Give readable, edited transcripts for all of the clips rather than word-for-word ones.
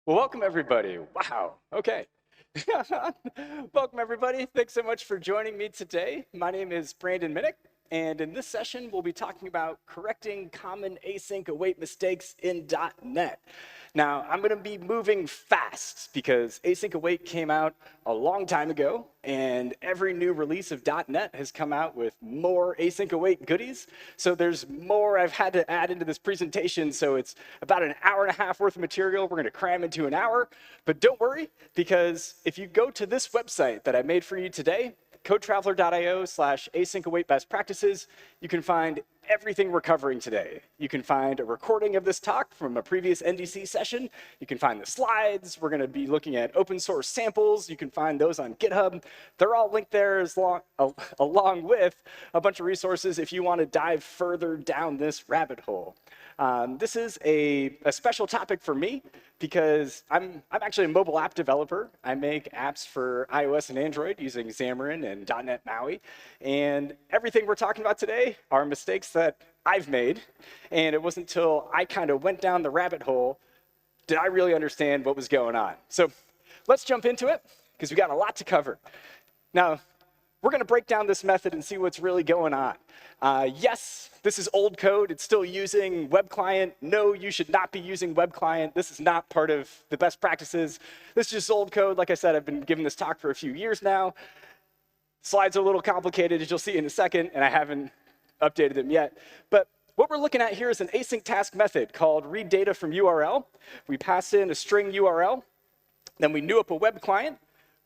Well, welcome everybody. Wow. Okay. Welcome everybody. Thanks so much for joining me today. My name is Brandon Minnick, and in this session, we'll be talking about correcting common async await mistakes in .NET. Now, I'm going to be moving fast because async await came out a long time ago, and every new release of .NET has come out with more async await goodies. So there's more I've had to add into this presentation, so it's about an hour and a half worth of material we're going to cram into an hour. But don't worry, because if you go to this website that I made for you today, codetraveler.io/async await best practices, you can find everything we're covering today. You can find a recording of this talk from a previous NDC session. You can find the slides. We're going to be looking at open source samples. You can find those on GitHub. They're all linked there along with a bunch of resources if you want to dive further down this rabbit hole. This is a special topic for me because I'm actually a mobile app developer. I make apps for iOS and Android using Xamarin and .NET MAUI. And everything we're talking about today are mistakes that I've made. And it wasn't until I kind of went down the rabbit hole did I really understand what was going on. So let's jump into it because we got a lot to cover. Now, we're going to break down this method and see what's really going on. Yes, this is old code. It's still using web client. No, you should not be using web client. This is not part of the best practices. This is just old code. Like I said, I've been giving this talk for a few years now. Slides are a little complicated, as you'll see in a second, and I haven't updated them yet. But what we're looking at here is an async task method called read data from URL. We pass in a string URL. Then we new up a web client.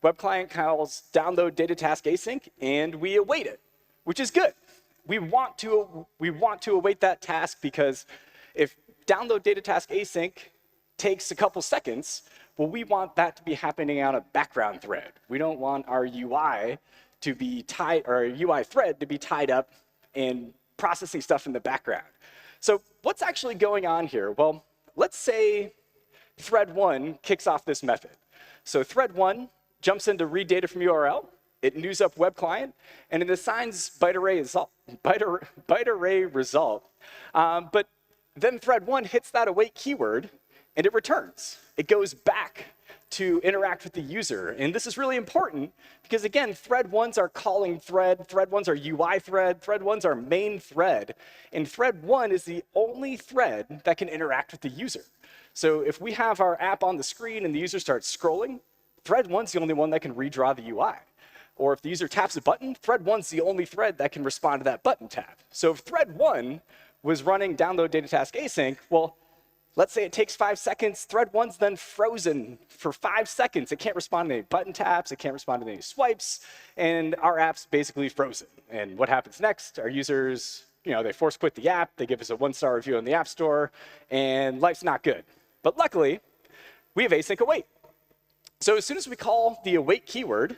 Web client calls download data task async, and we await it, which is good. We want to await that task because if download data task async takes a couple seconds, well, we want that to be happening on a background thread. We don't want our UI to be tied, or our UI thread to be tied up and processing stuff in the background. So what's actually going on here? Well, let's say thread 1 kicks off this method. So thread 1 jumps into read data from URL, it news up web client, and it assigns byte array result. But then thread 1 hits that await keyword, and it returns. It goes back to interact with the user. And this is really important because, again, thread 1's our calling thread, thread 1's our UI thread, thread 1's our main thread, and thread 1 is the only thread that can interact with the user. So if we have our app on the screen and the user starts scrolling, thread 1's the only one that can redraw the UI. Or if the user taps a button, thread 1's the only thread that can respond to that button tap. So if thread 1 was running download data task async, well, let's say it takes 5 seconds, thread 1's then frozen for 5 seconds. It can't respond to any button taps, it can't respond to any swipes, and our app's basically frozen. And what happens next? Our users, they force quit the app, they give us a 1-star review in the App Store, and life's not good. But luckily, we have async await. So as soon as we call the await keyword,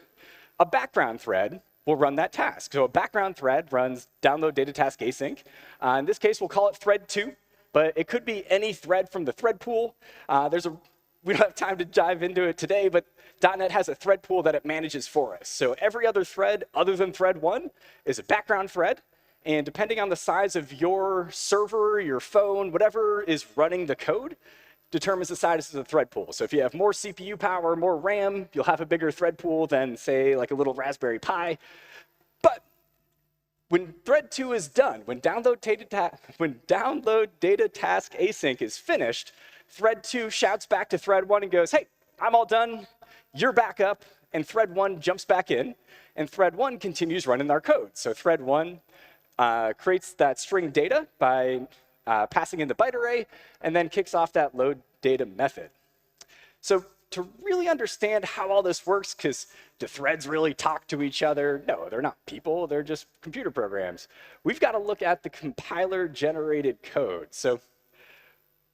a background thread will run that task. So a background thread runs download data task async. In this case, we'll call it thread 2, but it could be any thread from the thread pool. We don't have time to dive into it today, but .NET has a thread pool that it manages for us. So every other thread other than thread 1 is a background thread. And depending on the size of your server, your phone, whatever is running the code, determines the size of the thread pool. So if you have more CPU power, more RAM, you'll have a bigger thread pool than, say, like a little Raspberry Pi. But when thread 2 is done, when download data task async is finished, thread 2 shouts back to thread 1 and goes, hey, I'm all done, you're back up, and thread 1 jumps back in, and thread 1 continues running our code. So thread 1 creates that string data by passing in the byte array, and then kicks off that load data method. So to really understand how all this works, because do threads really talk to each other? No, they're not people, they're just computer programs. We've got to look at the compiler-generated code. So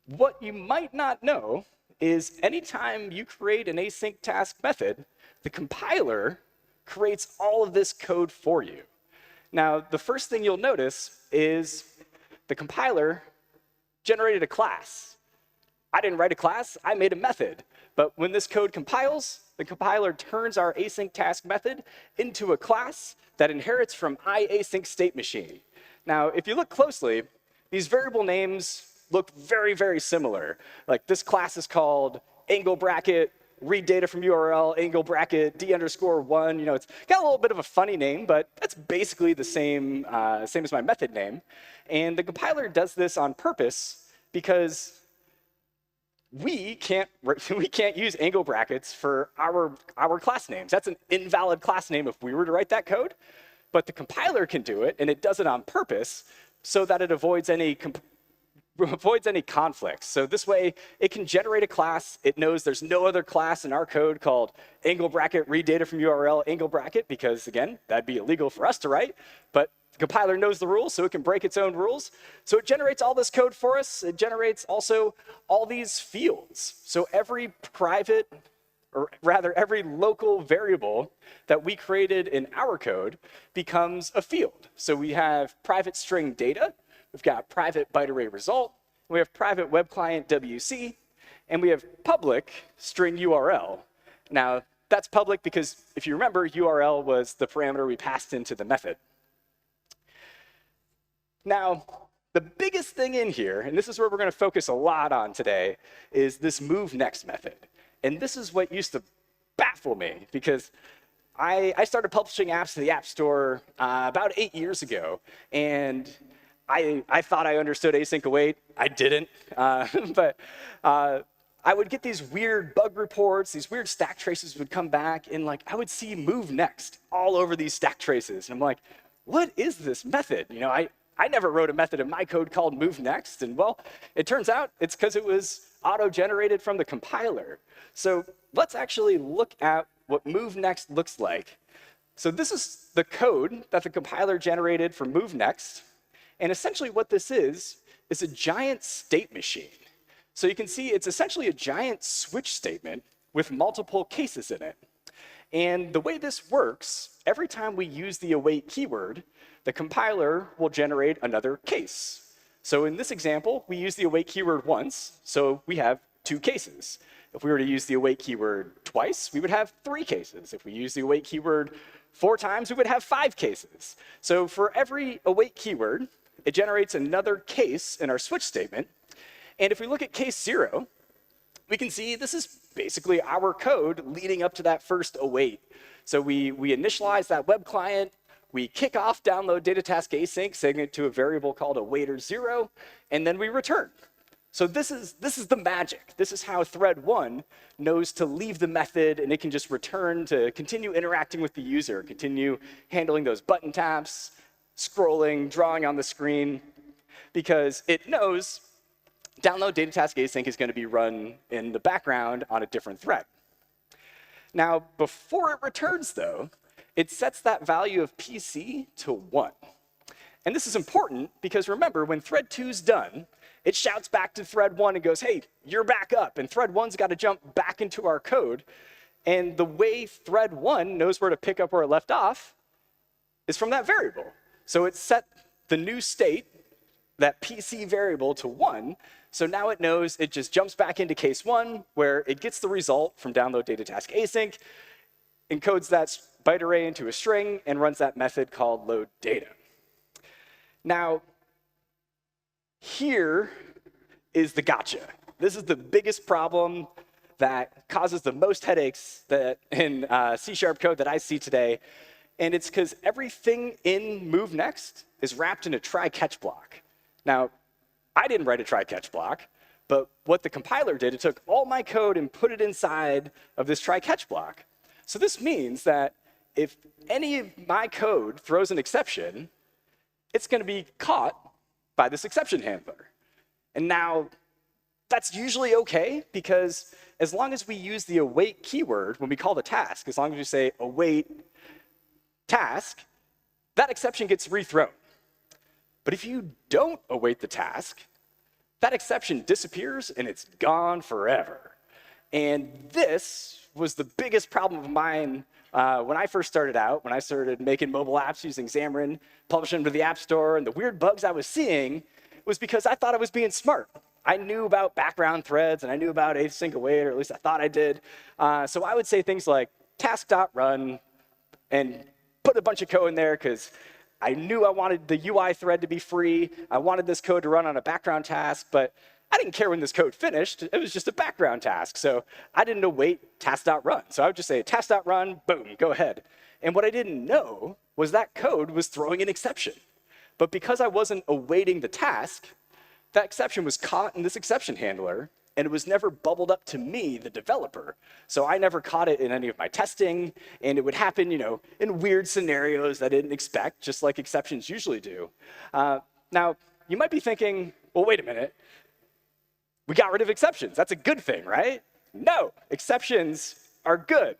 what you might not know is anytime you create an async task method, the compiler creates all of this code for you. Now, the first thing you'll notice is the compiler generated a class. I didn't write a class, I made a method. But when this code compiles, the compiler turns our async task method into a class that inherits from iAsync state machine. Now, if you look closely, these variable names look very, very similar. Like this class is called angle bracket, read data from URL, angle bracket, d_1. You know, it's got a little bit of a funny name, but that's basically the same as my method name. And the compiler does this on purpose because we can't use angle brackets for our class names. That's an invalid class name if we were to write that code. But the compiler can do it, and it does it on purpose so that it avoids any conflicts. So this way, it can generate a class. It knows there's no other class in our code called angle bracket, read data from URL, angle bracket, because again, that'd be illegal for us to write. But the compiler knows the rules, so it can break its own rules. So it generates all this code for us. It generates also all these fields. So every private, or rather every local variable that we created in our code becomes a field. So we have private string data, we've got private byte array result, we have private web client WC, and we have public string URL. Now, that's public because if you remember, URL was the parameter we passed into the method. Now, the biggest thing in here, and this is where we're going to focus a lot on today, is this move next method. And this is what used to baffle me, because I started publishing apps to the App Store about 8 years ago. And I thought I understood async await. I didn't. But I would get these weird bug reports, these weird stack traces would come back, and like I would see move next all over these stack traces. And I'm like, what is this method? You know, I never wrote a method in my code called move next. And well, it turns out it's because it was auto-generated from the compiler. So let's actually look at what move next looks like. So this is the code that the compiler generated for move next. And essentially what this is a giant state machine. So you can see it's essentially a giant switch statement with multiple cases in it. And the way this works, every time we use the await keyword, the compiler will generate another case. So in this example, we use the await keyword once, so we have 2 cases. If we were to use the await keyword twice, we would have 3 cases. If we use the await keyword 4 times, we would have 5 cases. So for every await keyword, it generates another case in our switch statement. And if we look at case 0, we can see this is basically our code leading up to that first await. So we initialize that web client, we kick off download data task async, setting it to a variable called awaiter0, and then we return. So this is the magic. This is how thread 1 knows to leave the method, and it can just return to continue interacting with the user, continue handling those button taps, scrolling, drawing on the screen, because it knows download data task async is going to be run in the background on a different thread. Now, before it returns, though, it sets that value of PC to 1. And this is important because remember, when thread 2's done, it shouts back to thread 1 and goes, hey, you're back up. And thread 1's got to jump back into our code. And the way thread 1 knows where to pick up where it left off is from that variable. So it set the new state, that PC variable, to 1. So now it knows it just jumps back into case 1, where it gets the result from download data task async, encodes that byte array into a string, and runs that method called load data. Now, here is the gotcha. This is the biggest problem that causes the most headaches in C# code that I see today. And it's because everything in move next is wrapped in a try-catch block. Now, I didn't write a try-catch block, but what the compiler did, it took all my code and put it inside of this try-catch block. So this means that if any of my code throws an exception, it's going to be caught by this exception handler. And now, that's usually OK, because as long as we use the await keyword when we call the task, as long as we say await task, that exception gets rethrown. But if you don't await the task, that exception disappears and it's gone forever. And this was the biggest problem of mine when I first started out, when I started making mobile apps using Xamarin, publishing them to the App Store, and the weird bugs I was seeing was because I thought I was being smart. I knew about background threads, and I knew about async await, or at least I thought I did. So I would say things like task.run and put a bunch of code in there because I knew I wanted the UI thread to be free. I wanted this code to run on a background task, but I didn't care when this code finished. It was just a background task. So I didn't await task.run. So I would just say task.run, boom, go ahead. And what I didn't know was that code was throwing an exception. But because I wasn't awaiting the task, that exception was caught in this exception handler, and it was never bubbled up to me, the developer. So I never caught it in any of my testing, and it would happen, in weird scenarios that I didn't expect, just like exceptions usually do. Now, you might be thinking, well, wait a minute. We got rid of exceptions. That's a good thing, right? No, exceptions are good.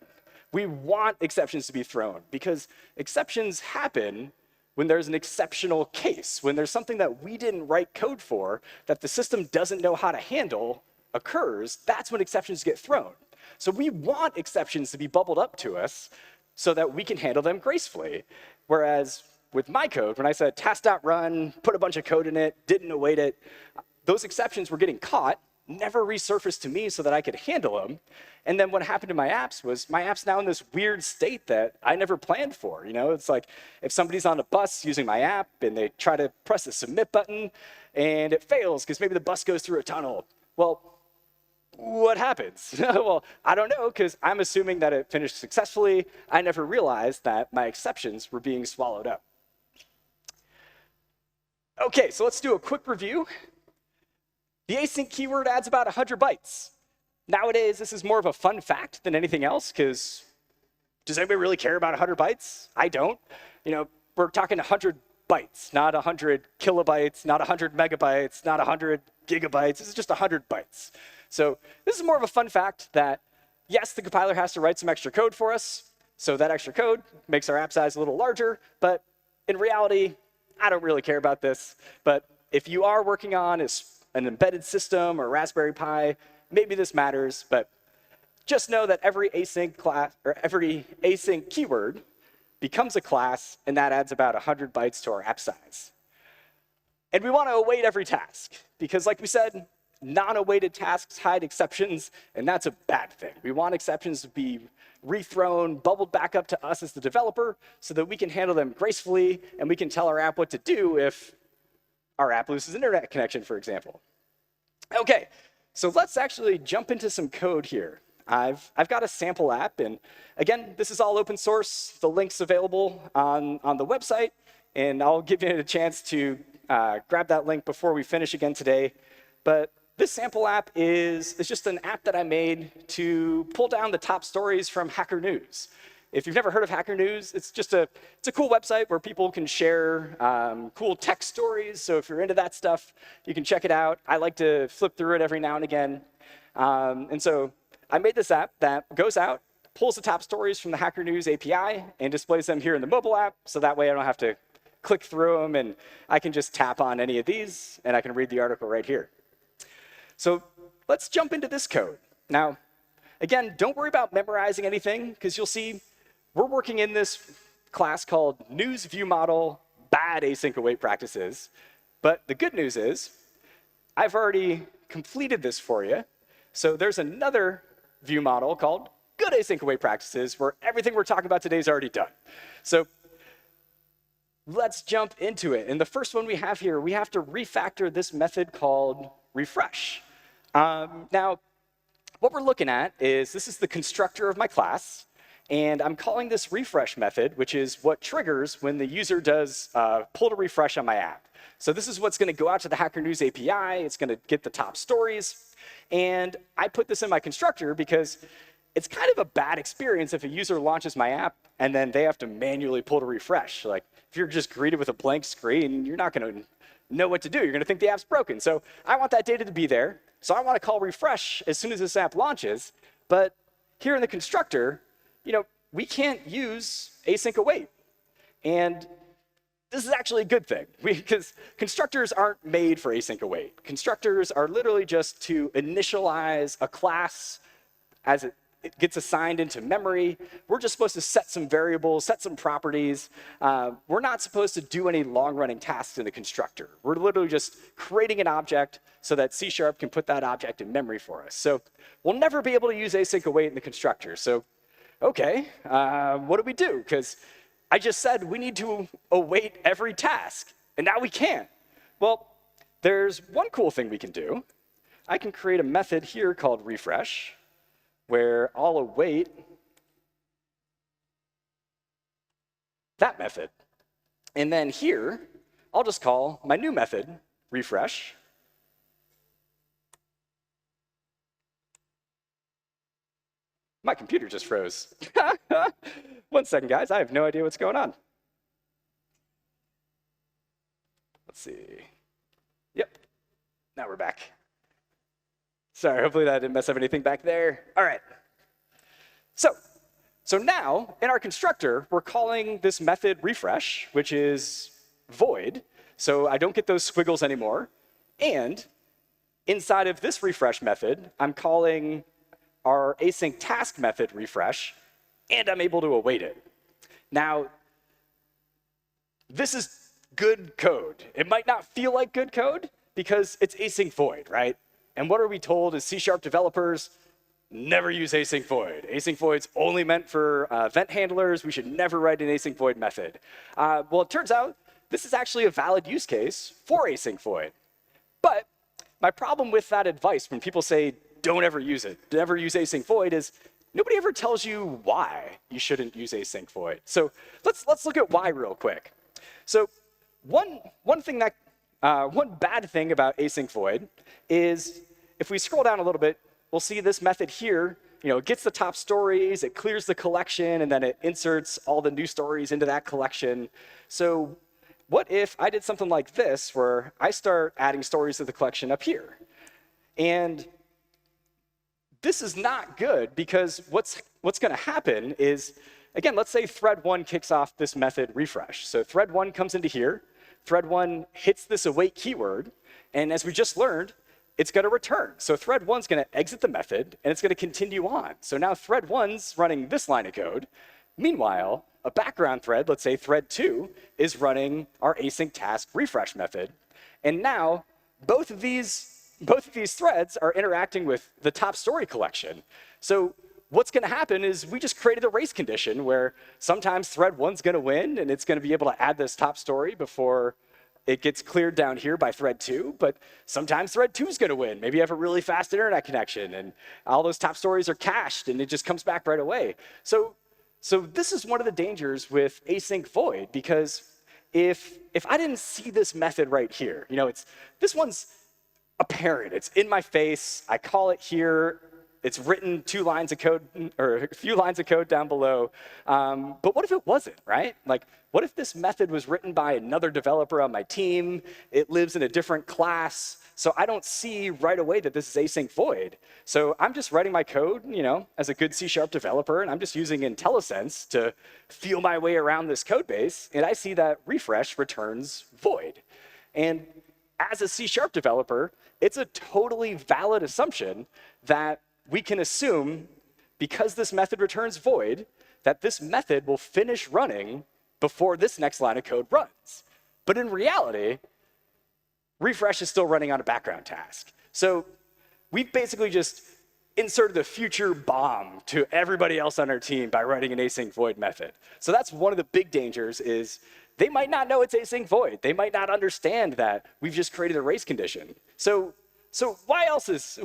We want exceptions to be thrown because exceptions happen when there's an exceptional case, when there's something that we didn't write code for that the system doesn't know how to handle occurs, that's when exceptions get thrown. So we want exceptions to be bubbled up to us so that we can handle them gracefully. Whereas with my code, when I said task.run, put a bunch of code in it, didn't await it, those exceptions were getting caught, never resurfaced to me so that I could handle them. And then what happened to my apps was my app's now in this weird state that I never planned for. It's like if somebody's on a bus using my app and they try to press the submit button and it fails because maybe the bus goes through a tunnel. Well, what happens? Well, I don't know because I'm assuming that it finished successfully. I never realized that my exceptions were being swallowed up. OK, so let's do a quick review. The async keyword adds about 100 bytes. Nowadays, this is more of a fun fact than anything else, because does anybody really care about 100 bytes? I don't. We're talking 100 bytes, not 100 kilobytes, not 100 megabytes, not 100 gigabytes. This is just 100 bytes. So this is more of a fun fact that, yes, the compiler has to write some extra code for us. So that extra code makes our app size a little larger. But in reality, I don't really care about this. But if you are working on an embedded system or Raspberry Pi, maybe this matters, but just know that every async class or every async keyword becomes a class, and that adds about 100 bytes to our app size. And we want to await every task, because like we said, non-awaited tasks hide exceptions, and that's a bad thing. We want exceptions to be rethrown, bubbled back up to us as the developer, so that we can handle them gracefully, and we can tell our app what to do if our app loses internet connection, for example. OK, so let's actually jump into some code here. I've got a sample app. And again, this is all open source. The link's available on the website. And I'll give you a chance to grab that link before we finish again today. But this sample app is just an app that I made to pull down the top stories from Hacker News. If you've never heard of Hacker News, it's a cool website where people can share cool tech stories. So if you're into that stuff, you can check it out. I like to flip through it every now and again. And so I made this app that goes out, pulls the top stories from the Hacker News API, and displays them here in the mobile app. So that way I don't have to click through them, and I can just tap on any of these, and I can read the article right here. So let's jump into this code. Now, again, don't worry about memorizing anything, because you'll see we're working in this class called News View Model Bad Async Await Practices. But the good news is I've already completed this for you. So there's another view model called Good Async Await Practices, where everything we're talking about today is already done. So let's jump into it. And the first one we have here, we have to refactor this method called refresh. Now, what we're looking at is this is the constructor of my class. And I'm calling this refresh method, which is what triggers when the user does pull to refresh on my app. So this is what's going to go out to the Hacker News API. It's going to get the top stories. And I put this in my constructor because it's kind of a bad experience if a user launches my app and then they have to manually pull to refresh. Like, if you're just greeted with a blank screen, you're not going to know what to do. You're going to think the app's broken. So I want that data to be there. So I want to call refresh as soon as this app launches. But here in the constructor, we can't use async await. And this is actually a good thing, because constructors aren't made for async await. Constructors are literally just to initialize a class as it gets assigned into memory. We're just supposed to set some variables, set some properties. We're not supposed to do any long-running tasks in the constructor. We're literally just creating an object so that C# can put that object in memory for us. So we'll never be able to use async await in the constructor. So OK, what do we do? Because I just said we need to await every task, and now we can't. Well, there's one cool thing we can do. I can create a method here called refresh, where I'll await that method. And then here, I'll just call my new method refresh. My computer just froze. 1 second, guys. I have no idea what's going on. Let's see. Yep. Now we're back. Sorry, hopefully that didn't mess up anything back there. All right. So now, in our constructor, we're calling this method refresh, which is void. So I don't get those squiggles anymore. And inside of this refresh method, I'm calling our async task method refresh, and I'm able to await it. Now, this is good code. It might not feel like good code because it's async void, right? And what are we told as C# developers? Never use async void. Async void's only meant for event handlers. We should never write an async void method. Well, it turns out this is actually a valid use case for async void. But my problem with that advice when people say, don't ever use it, never use async void, is nobody ever tells you why you shouldn't use async void. So let's look at why real quick. So one bad thing about async void is if we scroll down a little bit, we'll see this method here, it gets the top stories, it clears the collection, and then it inserts all the new stories into that collection. So what if I did something like this, where I start adding stories to the collection up here? And this is not good, because what's going to happen is, again, let's say thread 1 kicks off this method refresh. So thread 1 comes into here, thread 1 hits this await keyword, and as we just learned, it's going to return. So thread 1's going to exit the method, and it's going to continue on. So now thread 1's running this line of code. Meanwhile, a background thread, let's say thread 2, is running our async task refresh method. And now both of these threads are interacting with the top story collection. So what's going to happen is we just created a race condition where sometimes thread 1's going to win, and it's going to be able to add this top story before it gets cleared down here by thread 2, but sometimes thread 2 is going to win. Maybe you have a really fast internet connection, and all those top stories are cached, and it just comes back right away. So this is one of the dangers with async void, because if I didn't see this method right here, this one's apparent. It's in my face. I call it here. It's written 2 lines of code, or a few lines of code down below. But what if it wasn't, right? Like, what if this method was written by another developer on my team? It lives in a different class. So I don't see right away that this is async void. So I'm just writing my code, as a good C# developer, and I'm just using IntelliSense to feel my way around this code base. And I see that refresh returns void. And as a C# developer, it's a totally valid assumption that we can assume, because this method returns void, that this method will finish running before this next line of code runs. But in reality, refresh is still running on a background task. So we've basically just inserted a future bomb to everybody else on our team by writing an async void method. So that's one of the big dangers, is they might not know it's async void. They might not understand that we've just created a race condition. So why else is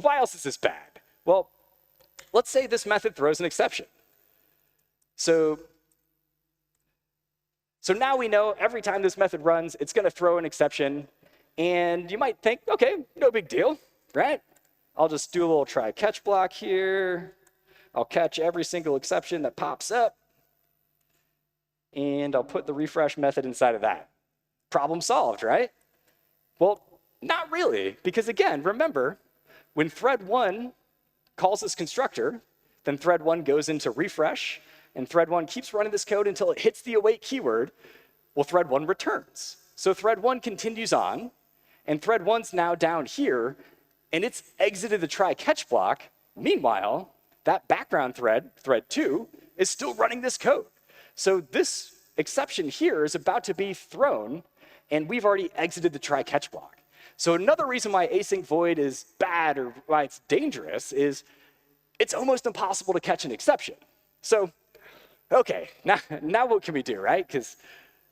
this bad? Well, let's say this method throws an exception. So now we know every time this method runs, it's going to throw an exception. And you might think, OK, no big deal, right? I'll just do a little try catch block here. I'll catch every single exception that pops up. And I'll put the refresh method inside of that. Problem solved, right? Well, not really. Because again, remember, when thread 1 calls this constructor, then thread 1 goes into refresh, and thread 1 keeps running this code until it hits the await keyword. Well, thread 1 returns. So thread 1 continues on, and thread 1's now down here, and it's exited the try catch block. Meanwhile, that background thread, thread 2, is still running this code. So this exception here is about to be thrown, and we've already exited the try catch block. So another reason why async void is bad, or why it's dangerous, is it's almost impossible to catch an exception. So, OK, now what can we do, right? Because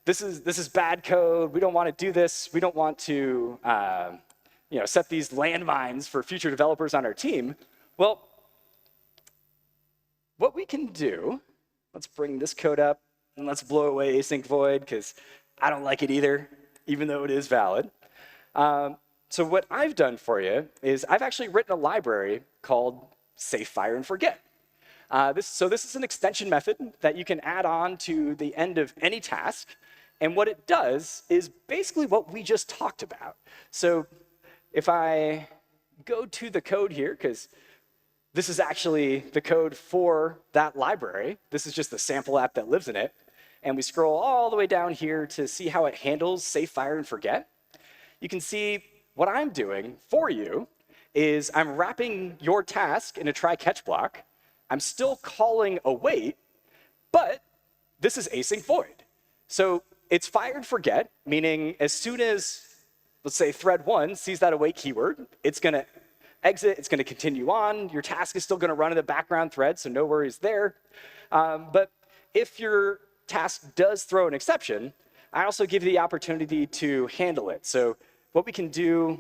this is bad code. We don't want to do this. We don't want to set these landmines for future developers on our team. Well, what we can do, let's bring this code up and let's blow away async void because I don't like it either, even though it is valid. So what I've done for you is I've actually written a library called safe fire and forget. This is an extension method that you can add on to the end of any task. And what it does is basically what we just talked about. So if I go to the code here, because this is actually the code for that library. This is just the sample app that lives in it. And we scroll all the way down here to see how it handles safe fire and forget. You can see what I'm doing for you is I'm wrapping your task in a try-catch block. I'm still calling await, but this is async void. So it's fire and forget, meaning as soon as, let's say, thread 1 sees that await keyword, it's going to exit, it's going to continue on. Your task is still going to run in the background thread, so no worries there. But if your task does throw an exception, I also give you the opportunity to handle it. So what we can do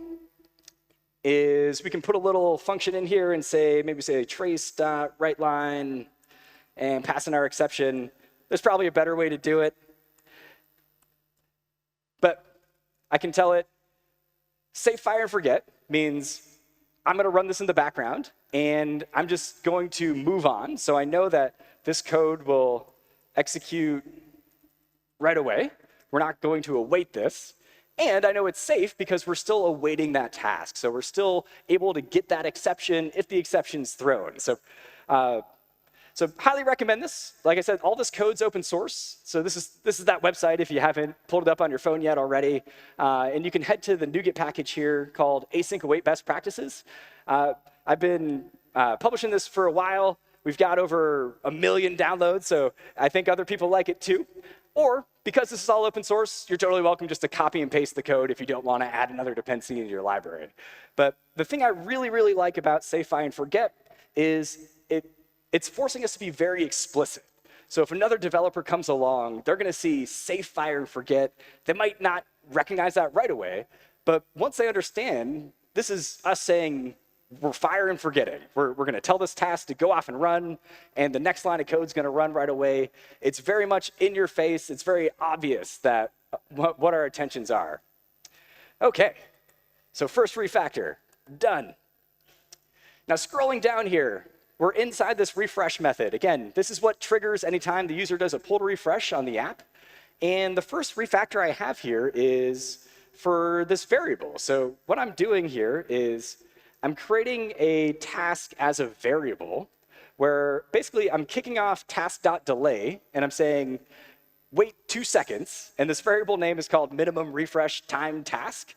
is we can put a little function in here and maybe say trace.writeLine and pass in our exception. There's probably a better way to do it. But I can tell it safe fire and forget means I'm going to run this in the background, and I'm just going to move on. So I know that this code will execute right away. We're not going to await this. And I know it's safe because we're still awaiting that task. So we're still able to get that exception if the exception's thrown. So highly recommend this. Like I said, all this code's open source. So this is that website if you haven't pulled it up on your phone yet already. And you can head to the NuGet package here called Async Await Best Practices. I've been publishing this for a while. We've got over 1 million downloads, so I think other people like it too. Or, because this is all open source, you're totally welcome just to copy and paste the code if you don't want to add another dependency into your library. But the thing I really, really like about safe fire and forget is it's forcing us to be very explicit. So if another developer comes along, they're going to see safe fire and forget. They might not recognize that right away, but once they understand, this is us saying, we're fire and forgetting. We're going to tell this task to go off and run, and the next line of code is going to run right away. It's very much in your face. It's very obvious that what our intentions are. OK, so first refactor, done. Now scrolling down here, we're inside this refresh method. Again, this is what triggers anytime the user does a pull to refresh on the app. And the first refactor I have here is for this variable. So what I'm doing here is I'm creating a task as a variable where basically I'm kicking off task.delay, and I'm saying, wait 2 seconds. And this variable name is called minimum refresh time task,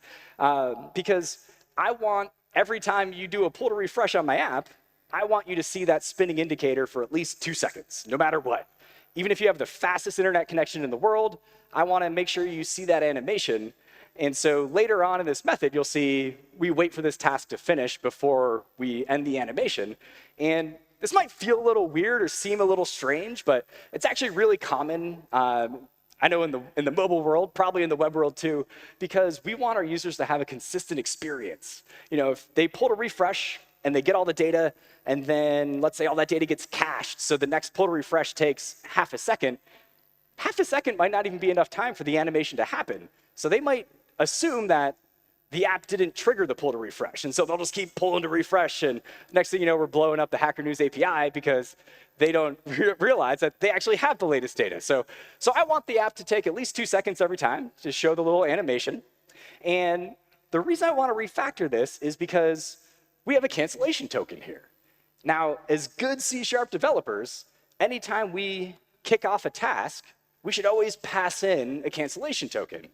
because I want every time you do a pull to refresh on my app, I want you to see that spinning indicator for at least 2 seconds, no matter what. Even if you have the fastest internet connection in the world, I want to make sure you see that animation. And so later on in this method, you'll see we wait for this task to finish before we end the animation. And this might feel a little weird or seem a little strange, but it's actually really common. I know in the mobile world, probably in the web world too, because we want our users to have a consistent experience. If they pull to refresh and they get all the data, and then let's say all that data gets cached, so the next pull to refresh takes half a second might not even be enough time for the animation to happen. So they might assume that the app didn't trigger the pull to refresh. And so they'll just keep pulling to refresh. And next thing you know, we're blowing up the Hacker News API because they don't realize that they actually have the latest data. So I want the app to take at least 2 seconds every time to show the little animation. And the reason I want to refactor this is because we have a cancellation token here. Now, as good C# developers, anytime we kick off a task, we should always pass in a cancellation token.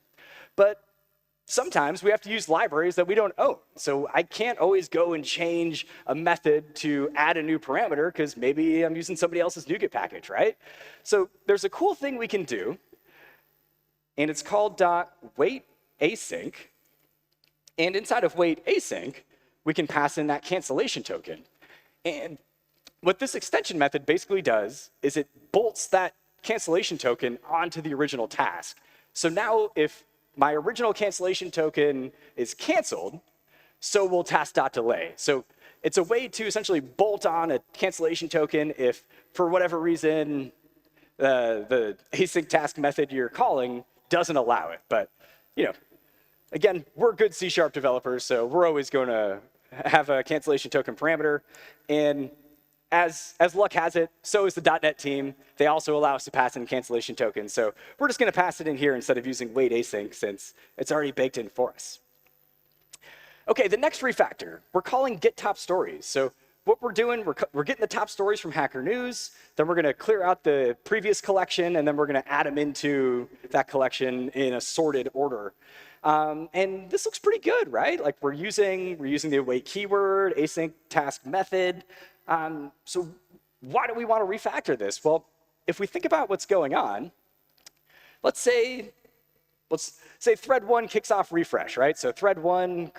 But sometimes we have to use libraries that we don't own. So I can't always go and change a method to add a new parameter because maybe I'm using somebody else's NuGet package, right? So there's a cool thing we can do, and it's called .waitAsync. And inside of waitAsync, we can pass in that cancellation token. And what this extension method basically does is it bolts that cancellation token onto the original task. So now if my original cancellation token is canceled, so will task.delay. So it's a way to essentially bolt on a cancellation token if, for whatever reason, the async task method you're calling doesn't allow it. But again, we're good C# developers, so we're always going to have a cancellation token parameter. And as luck has it, so is the .NET team. They also allow us to pass in cancellation tokens. So we're just going to pass it in here instead of using wait async since it's already baked in for us. OK, the next refactor, we're calling get top stories. So what we're doing, we're getting the top stories from Hacker News. Then we're going to clear out the previous collection, and then we're going to add them into that collection in a sorted order. And this looks pretty good, right? Like we're using the await keyword, async task method. So why do we want to refactor this? Well, if we think about what's going on, let's say thread 1 kicks off refresh, right? So thread 1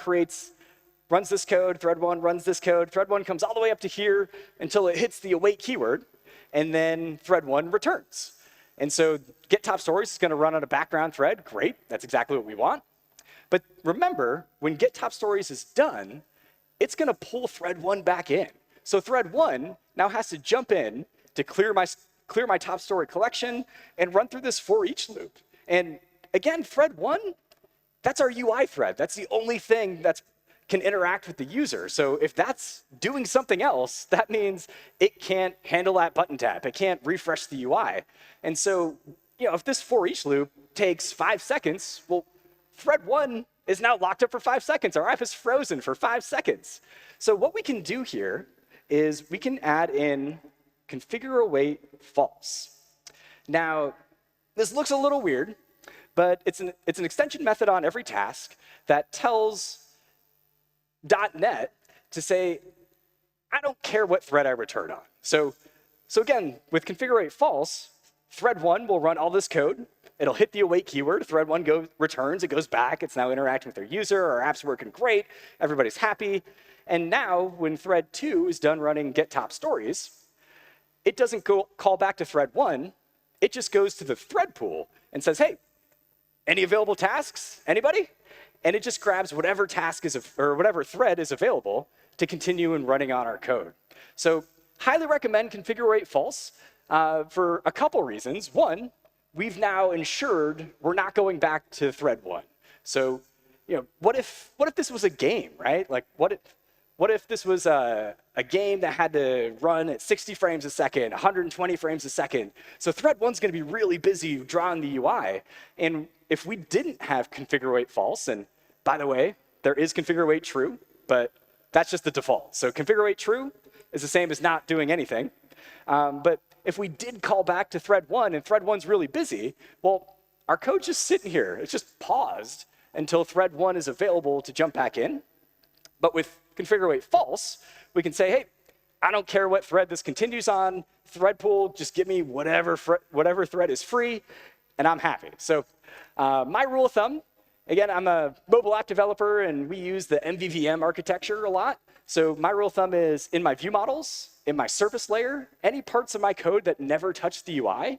runs this code, thread 1 runs this code, thread 1 comes all the way up to here until it hits the await keyword, and then thread 1 returns. And so get top stories is going to run on a background thread. Great, that's exactly what we want. But remember, when get top stories is done, it's going to pull thread 1 back in. So thread 1 now has to jump in to clear my top story collection and run through this for each loop. And again, thread 1, that's our UI thread. That's the only thing that can interact with the user. So if that's doing something else, that means it can't handle that button tap. It can't refresh the UI. And so if this for each loop takes 5 seconds, well, thread 1 is now locked up for 5 seconds. Our app is frozen for 5 seconds. So what we can do here is we can add in configure await false. Now, this looks a little weird, but it's an extension method on every task that tells .NET to say, I don't care what thread I return on. So again, with configure await false, thread 1 will run all this code. It'll hit the await keyword. Thread 1 returns. It goes back. It's now interacting with their user. Our app's working great. Everybody's happy. And now, when thread 2 is done running get top stories, it doesn't call back to thread 1. It just goes to the thread pool and says, hey, any available tasks? Anybody? And it just grabs whatever task or whatever thread is available to continue and running on our code. So highly recommend configure await false for a couple reasons. One, we've now ensured we're not going back to thread 1. So what if this was a game, right? Like what if this was a game that had to run at 60 frames a second, 120 frames a second? So thread 1's going to be really busy drawing the UI. And if we didn't have configure await false, and by the way, there is configure await true, but that's just the default. So configure await true is the same as not doing anything. But if we did call back to thread 1 and thread 1's really busy, well, our code's just sitting here. It's just paused until thread 1 is available to jump back in. But with configure await false, we can say, hey, I don't care what thread this continues on. Thread pool, just give me whatever thread is free, and I'm happy. So my rule of thumb, again, I'm a mobile app developer, and we use the MVVM architecture a lot. So my rule of thumb is in my view models, in my service layer, any parts of my code that never touch the UI,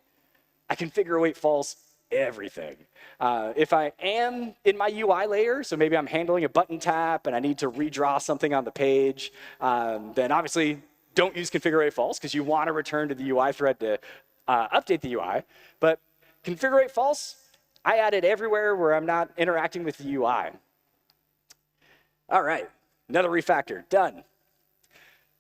I configure await false everything. If I am in my UI layer, so maybe I'm handling a button tap and I need to redraw something on the page, then obviously don't use configure await false because you want to return to the UI thread to update the UI. But configure await false, I add it everywhere where I'm not interacting with the UI. All right, another refactor, done.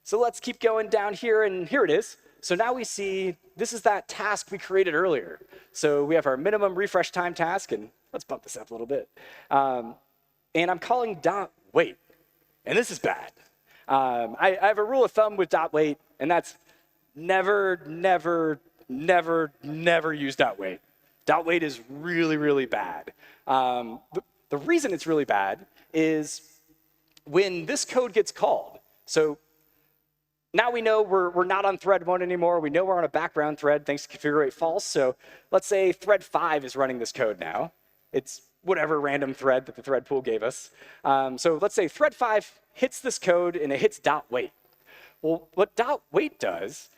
So let's keep going down here, and here it is. So now we see this is that task we created earlier. So we have our minimum refresh time task, and let's bump this up a little bit. And I'm calling .wait, and this is bad. I have a rule of thumb with .wait, and that's never, never, never, never use .wait. .wait is really, really bad. The reason it's really bad is when this code gets called. So now we know we're not on thread 1 anymore. We know we're on a background thread thanks to configure await false. So let's say thread 5 is running this code now. It's whatever random thread that the thread pool gave us. So let's say thread 5 hits this code and it hits .wait. Well, what .wait does,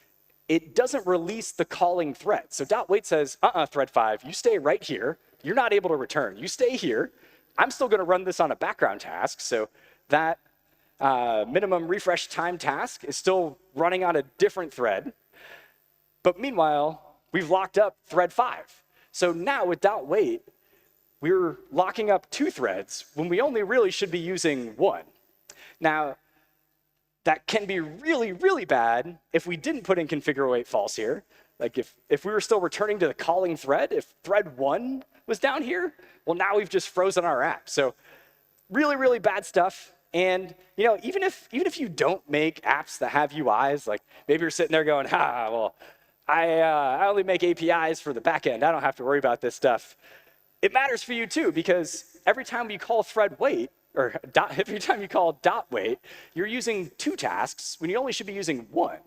it doesn't release the calling thread. So .wait says, thread 5, you stay right here. You're not able to return. You stay here. I'm still going to run this on a background task. So that minimum refresh time task is still running on a different thread. But meanwhile, we've locked up thread 5. So now with .wait, we're locking up 2 threads when we only really should be using 1. Now, that can be really, really bad if we didn't put in configure await false here. Like if we were still returning to the calling thread, if thread 1 was down here, well, now we've just frozen our app. So really, really bad stuff. And even if you don't make apps that have UIs, like maybe you're sitting there going, well, I only make APIs for the backend. I don't have to worry about this stuff. It matters for you too, because every time you call thread wait, or every time you call .wait, you're using 2 tasks when you only should be using 1.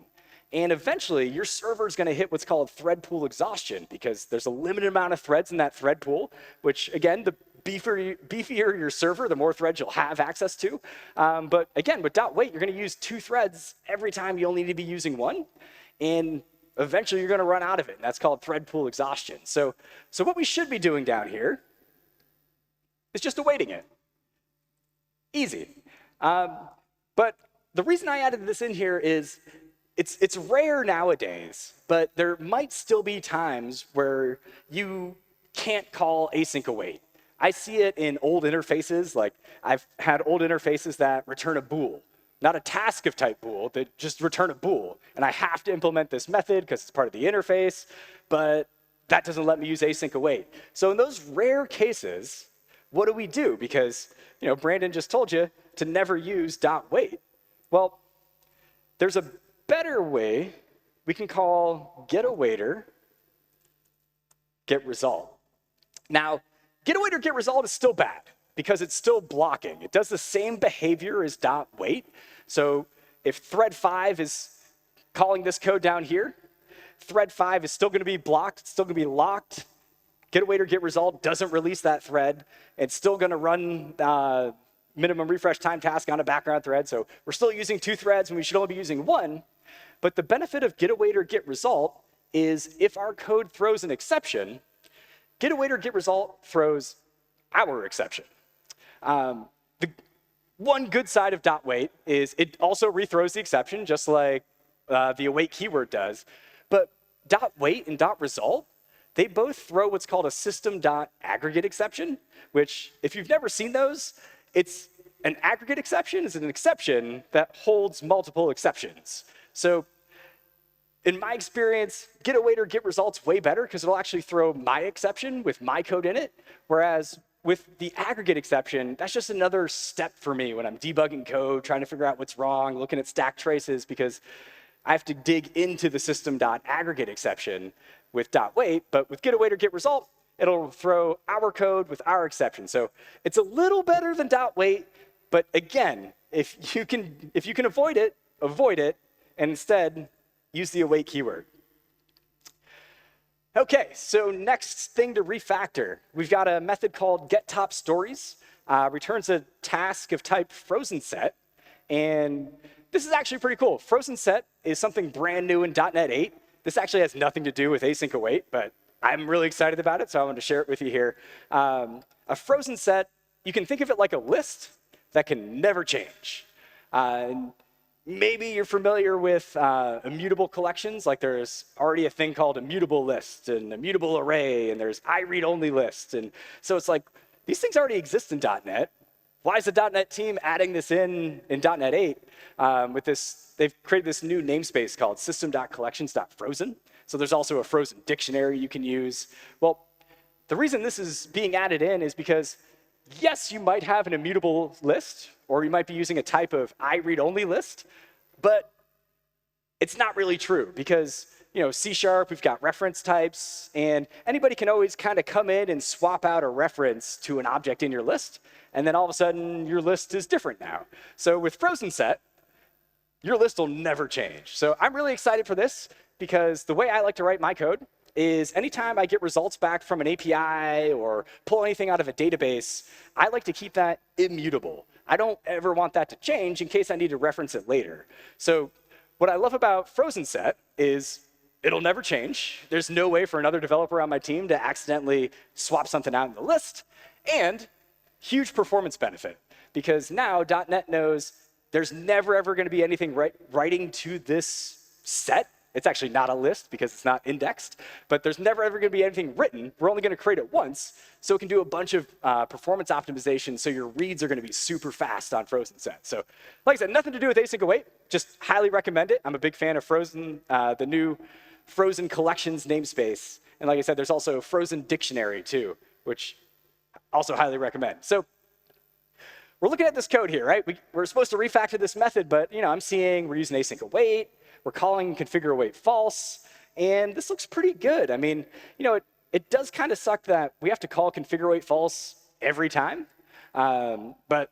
And eventually, your server is going to hit what's called thread pool exhaustion, because there's a limited amount of threads in that thread pool, which, again, the beefier your server, the more threads you'll have access to. But again, with .wait, you're going to use 2 threads every time you only need to be using 1. And eventually, you're going to run out of it. And that's called thread pool exhaustion. So what we should be doing down here is just awaiting it. Easy. But the reason I added this in here is it's rare nowadays, but there might still be times where you can't call async await. I see it in old interfaces. Like I've had old interfaces that return a bool, not a task of type bool, that just return a bool. And I have to implement this method because it's part of the interface, but that doesn't let me use async await. So in those rare cases, what do we do? Because Brandon just told you to never use .wait. Well, there's a better way. We can call getAwaiter getResult. Now, getAwaiter getResult is still bad because it's still blocking. It does the same behavior as .wait. So if thread 5 is calling this code down here, thread 5 is still going to be blocked. It's still going to be locked. GetAwaiter getResult doesn't release that thread. It's still going to run minimum refresh time task on a background thread. So we're still using 2 threads when we should only be using 1. But the benefit of getAwaiter getResult is if our code throws an exception, getAwaiter getResult throws our exception. The one good side of .wait is it also rethrows the exception, just like the await keyword does. But .wait and .result, they both throw what's called a system.aggregate exception, which, if you've never seen those, it's an aggregate exception is an exception that holds multiple exceptions. So in my experience, getAwaiter getResult's way better because it'll actually throw my exception with my code in it, whereas with the aggregate exception, that's just another step for me when I'm debugging code, trying to figure out what's wrong, looking at stack traces, because I have to dig into the system.aggregate exception with .wait, but with getAwaiter getResult, it'll throw our code with our exception. So it's a little better than .wait, but again, if you can avoid it, and instead use the await keyword. Okay, so next thing to refactor, we've got a method called getTopStories. Returns a task of type frozen set, and this is actually pretty cool. Frozen set is something brand new in .NET 8. This actually has nothing to do with async await, but I'm really excited about it, so I wanted to share it with you here. A frozen set, you can think of it like a list that can never change. Maybe you're familiar with immutable collections, like there's already a thing called immutable list and immutable array, and there's iRead-only list. And so it's like, these things already exist in .NET. Why is the .NET team adding this in .NET 8? With this, they've created this new namespace called system.collections.frozen. So there's also a frozen dictionary you can use. Well, the reason this is being added in is because, yes, you might have an immutable list, or you might be using a type of iRead-only list, but it's not really true because C#, we've got reference types, and anybody can always kind of come in and swap out a reference to an object in your list, and then all of a sudden your list is different now. So with frozen set, your list will never change. So I'm really excited for this because the way I like to write my code is anytime I get results back from an API or pull anything out of a database, I like to keep that immutable. I don't ever want that to change in case I need to reference it later. So what I love about frozen set is it'll never change. There's no way for another developer on my team to accidentally swap something out in the list. And huge performance benefit. because now .NET knows there's never, ever going to be anything writing to this set. It's actually not a list because it's not indexed, but there's never, ever going to be anything written. We're only going to create it once, so it can do a bunch of performance optimization, so your reads are going to be super fast on frozen sets. So like I said, nothing to do with async await, just highly recommend it. I'm a big fan of frozen, the new frozen collections namespace. And like I said, there's also frozen dictionary too, which also highly recommend. So we're looking at this code here, right? We're supposed to refactor this method, but I'm seeing we're using async await. We're calling configure await false, and this looks pretty good. I mean, it does kind of suck that we have to call configure await false every time, but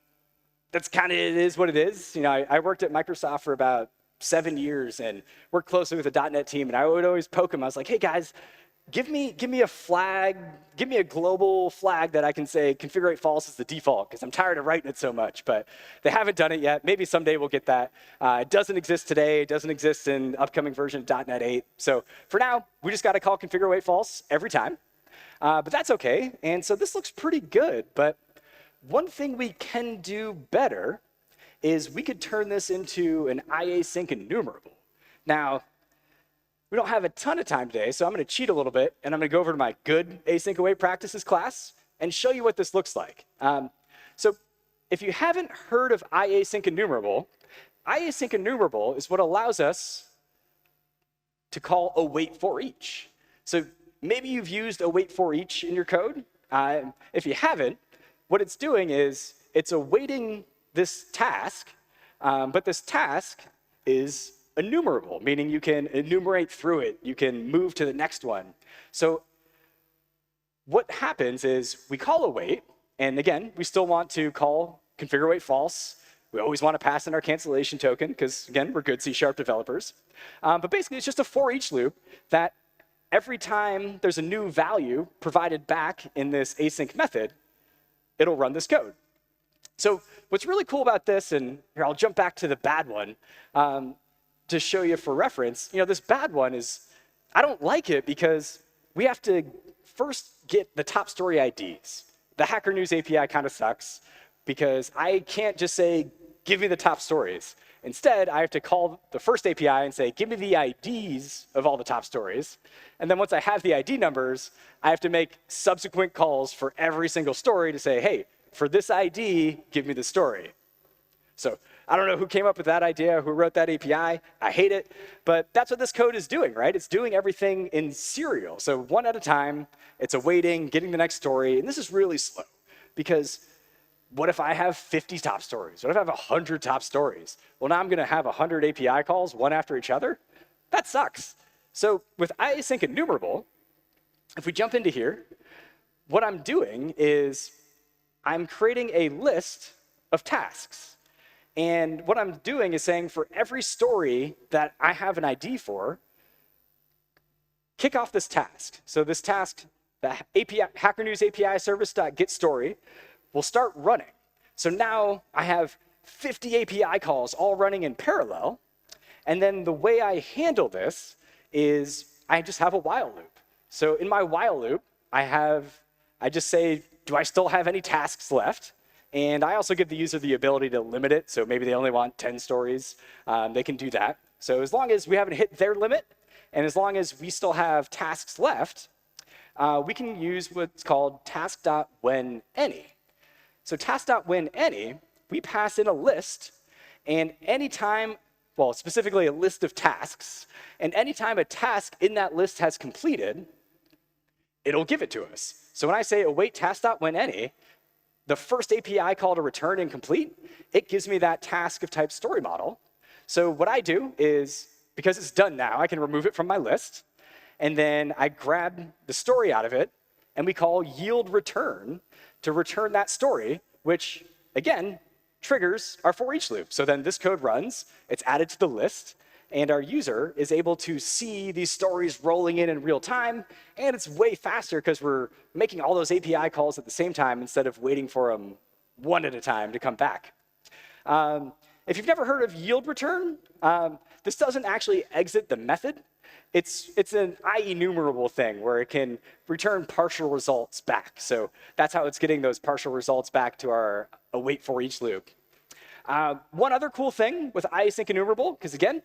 that's kind of, it is what it is. I worked at Microsoft for about 7 years and worked closely with the .NET team, and I would always poke them. I was like, hey guys, give me a flag, give me a global flag that I can say configure await false is the default, because I'm tired of writing it so much. But they haven't done it yet. Maybe someday we'll get that. It doesn't exist today. It doesn't exist in upcoming version of .NET 8. So for now, we just got to call configure await false every time. But that's OK. And so this looks pretty good. But one thing we can do better is we could turn this into an iasync enumerable. Now, we don't have a ton of time today, so I'm going to cheat a little bit, and I'm going to go over to my good async await practices class and show you what this looks like. So if you haven't heard of iasync enumerable is what allows us to await await for each. So maybe you've used await for each in your code. If you haven't, what it's doing is it's awaiting this task, but this task is enumerable, meaning you can enumerate through it. You can move to the next one. So what happens is we call await, and again, we still want to call configure await false. We always want to pass in our cancellation token because, again, we're good C# developers. But basically, it's just a for each loop that every time there's a new value provided back in this async method, it'll run this code. So what's really cool about this, and here I'll jump back to the bad one, to show you for reference, this bad one is, I don't like it because we have to first get the top story IDs. The Hacker News API kind of sucks because I can't just say, give me the top stories. Instead, I have to call the first API and say, give me the IDs of all the top stories. And then once I have the ID numbers, I have to make subsequent calls for every single story to say, hey, for this ID, give me the story. So I don't know who came up with that idea, who wrote that API. I hate it. But that's what this code is doing, right? It's doing everything in serial. So one at a time, it's awaiting, getting the next story. And this is really slow because what if I have 50 top stories? What if I have 100 top stories? Well, now I'm going to have 100 API calls, one after each other? That sucks. So with iasync enumerable, if we jump into here, what I'm doing is I'm creating a list of tasks. And what I'm doing is saying for every story that I have an ID for, kick off this task. So this task, the API, Hacker News API service.getStory, will start running. So now I have 50 API calls all running in parallel. And then the way I handle this is I just have a while loop. So in my while loop, I just say, do I still have any tasks left? And I also give the user the ability to limit it. So maybe they only want 10 stories. They can do that. So as long as we haven't hit their limit, and as long as we still have tasks left, we can use what's called task.whenAny. So task.whenAny, we pass in a list, and anytime, well, specifically a list of tasks, and anytime a task in that list has completed, it'll give it to us. So when I say await task.whenAny, the first API call to return and complete, it gives me that task of type story model. So what I do is, because it's done now, I can remove it from my list. And then I grab the story out of it, and we call yield return to return that story, which, again, triggers our for each loop. So then this code runs, it's added to the list, and our user is able to see these stories rolling in real time, and it's way faster because we're making all those API calls at the same time instead of waiting for them one at a time to come back. If you've never heard of yield return, this doesn't actually exit the method. It's an IEnumerable thing where it can return partial results back. So that's how it's getting those partial results back to our await for each loop. One other cool thing with Async enumerable, because again,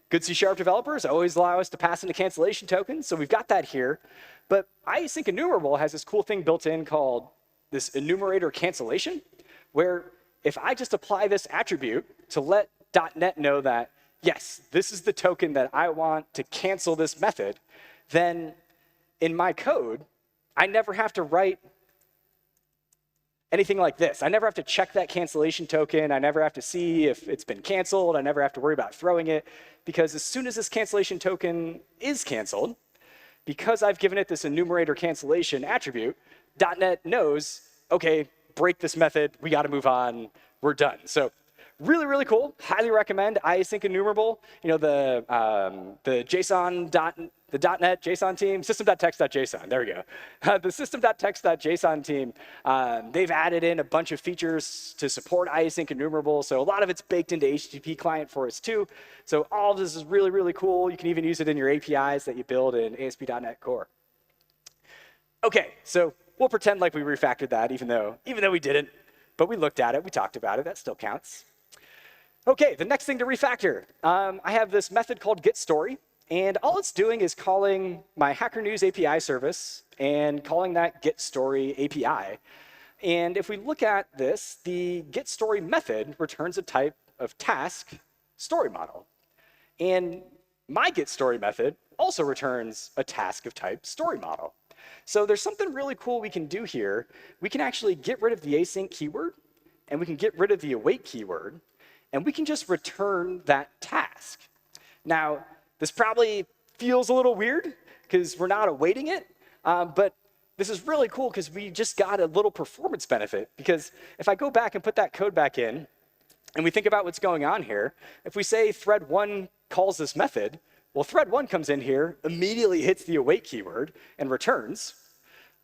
good C# developers always allow us to pass in a cancellation token, so we've got that here. But Async enumerable has this cool thing built in called this enumerator cancellation, where if I just apply this attribute to let .NET know that, yes, this is the token that I want to cancel this method, then in my code, I never have to write anything like this. I never have to check that cancellation token. I never have to see if it's been canceled. I never have to worry about throwing it, because as soon as this cancellation token is canceled, because I've given it this enumerator cancellation attribute, .NET knows, OK, break this method. We got to move on. We're done. So really, really cool. Highly recommend Async enumerable. You know, the .NET JSON team, system.text.json. There we go. The system.text.json team, they've added in a bunch of features to support Async enumerable. So a lot of it's baked into HTTP client for us too. So all of this is really, really cool. You can even use it in your APIs that you build in ASP.NET Core. OK, so we'll pretend like we refactored that, even though we didn't. But we looked at it. We talked about it. That still counts. OK, the next thing to refactor. I have this method called getStory. And all it's doing is calling my Hacker News API service and calling that getStory API. And if we look at this, the getStory method returns a type of task story model. And my getStory method also returns a task of type story model. So there's something really cool we can do here. We can actually get rid of the async keyword, and we can get rid of the await keyword, and we can just return that task. Now, this probably feels a little weird because we're not awaiting it, but this is really cool because we just got a little performance benefit. Because if I go back and put that code back in, and we think about what's going on here, if we say thread 1 calls this method, well, thread 1 comes in here, immediately hits the await keyword, and returns.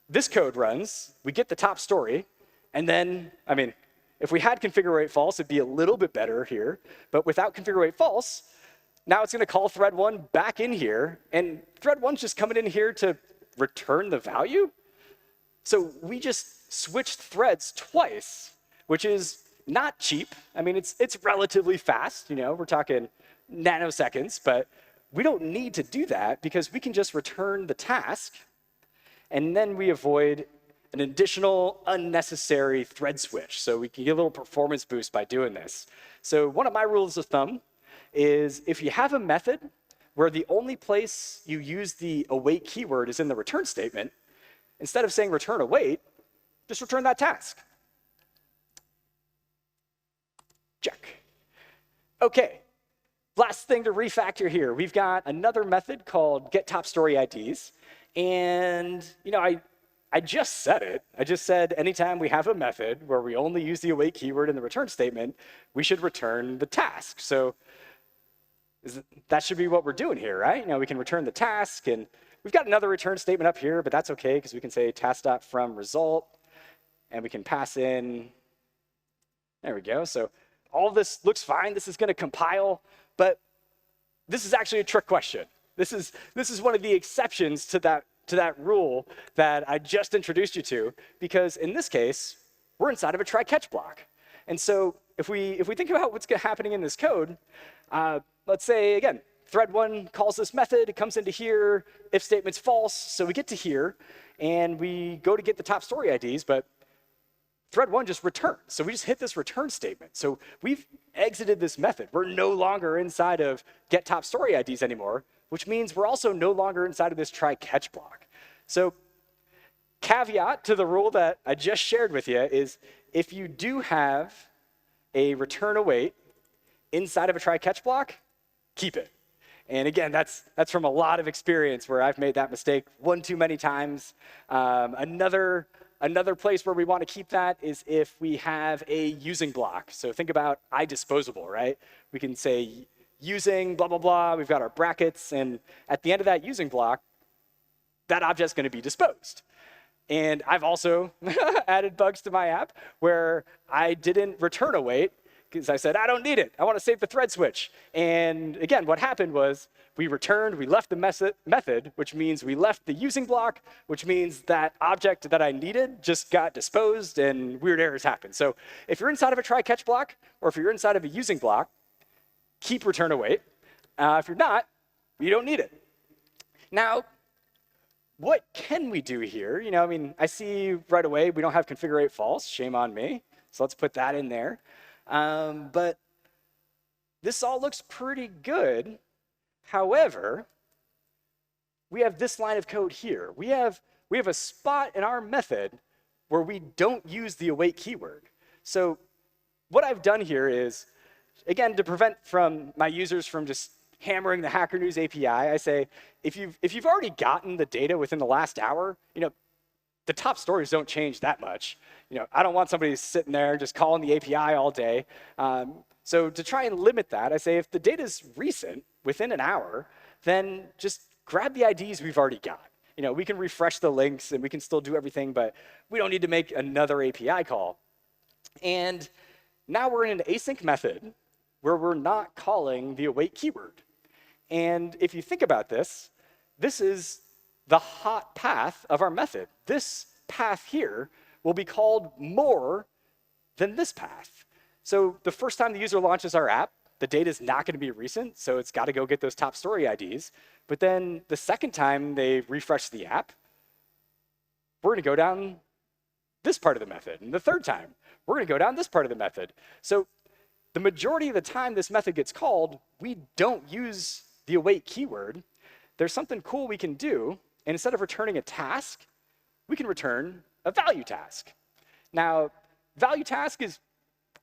This code runs, we get the top story, and then, I mean, if we had configure await false, it'd be a little bit better here. But without configure await false, now it's going to call thread 1 back in here, and thread 1's just coming in here to return the value. So we just switched threads twice, which is not cheap. I mean, it's relatively fast. You know, we're talking nanoseconds, but we don't need to do that because we can just return the task, and then we avoid an additional unnecessary thread switch. So we can get a little performance boost by doing this. So one of my rules of thumb is if you have a method where the only place you use the await keyword is in the return statement, instead of saying return await, just return that task. Check. OK, last thing to refactor here. We've got another method called getTopStoryIDs. And you know, I just said it. I just said anytime we have a method where we only use the await keyword in the return statement, we should return the task. So that should be what we're doing here, right? You know, we can return the task, and we've got another return statement up here, but that's OK, because we can say task.fromResult, and we can pass in. There we go. So all of this looks fine. This is going to compile, but this is actually a trick question. This is one of the exceptions to that rule that I just introduced you to, because in this case, we're inside of a try-catch block. And so if we think about what's happening in this code, let's say, again, thread 1 calls this method. It comes into here. If statement's false. So we get to here, and we go to get the top story IDs, but thread 1 just returns. So we just hit this return statement. So we've exited this method. We're no longer inside of get top story IDs anymore, which means we're also no longer inside of this try-catch block. So caveat to the rule that I just shared with you is if you do have a return await inside of a try-catch block, keep it. And again, that's from a lot of experience where I've made that mistake one too many times. Another place where we want to keep that is if we have a using block. So think about iDisposable, right? We can say using blah, blah, blah. We've got our brackets. And at the end of that using block, that object's going to be disposed. And I've also added bugs to my app where I didn't return await, because I said, I don't need it. I want to save the thread switch. And again, what happened was we left the method, which means we left the using block, which means that object that I needed just got disposed and weird errors happened. So if you're inside of a try-catch block, or if you're inside of a using block, keep return await. If you're not, you don't need it. Now, what can we do here? I mean, I see right away we don't have configure false. Shame on me. So let's put that in there. But this all looks pretty good. However, we have this line of code here. We have a spot in our method where we don't use the await keyword. So what I've done here is, again, to prevent my users from just hammering the Hacker News API, I say, if you've already gotten the data within the last hour, the top stories don't change that much. I don't want somebody sitting there just calling the API all day. So to try and limit that, I say if the data is recent, within an hour, then just grab the IDs we've already got. We can refresh the links and we can still do everything, but we don't need to make another API call. And now we're in an async method where we're not calling the await keyword. And if you think about this, this is the hot path of our method. This path here will be called more than this path. So the first time the user launches our app, the data is not going to be recent, so it's got to go get those top story IDs. But then the second time they refresh the app, we're going to go down this part of the method. And the third time, we're going to go down this part of the method. So the majority of the time this method gets called, we don't use the await keyword. There's something cool we can do. And instead of returning a task, we can return a value task. Now, value task is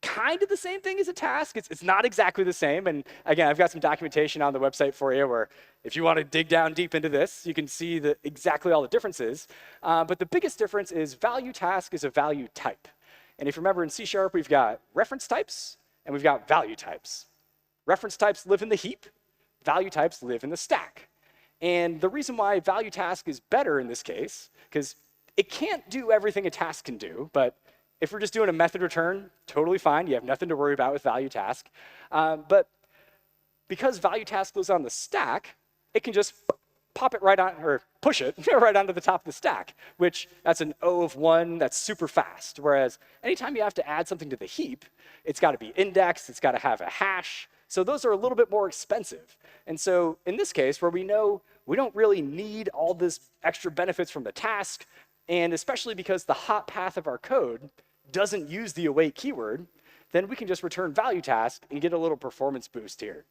kind of the same thing as a task. It's not exactly the same. And again, I've got some documentation on the website for you where if you want to dig down deep into this, you can see exactly all the differences. But the biggest difference is value task is a value type. And if you remember in C#, we've got reference types and we've got value types. Reference types live in the heap. Value types live in the stack. And the reason why value task is better in this case, because it can't do everything a task can do, but if we're just doing a method return, totally fine. You have nothing to worry about with value task. But because value task lives on the stack, it can just pop it right on, or push it right onto the top of the stack, which that's an O of 1, that's super fast. Whereas anytime you have to add something to the heap, it's got to be indexed, it's got to have a hash. So those are a little bit more expensive. And so in this case, where we know we don't really need all this extra benefits from the task, and especially because the hot path of our code doesn't use the await keyword, then we can just return value task and get a little performance boost here.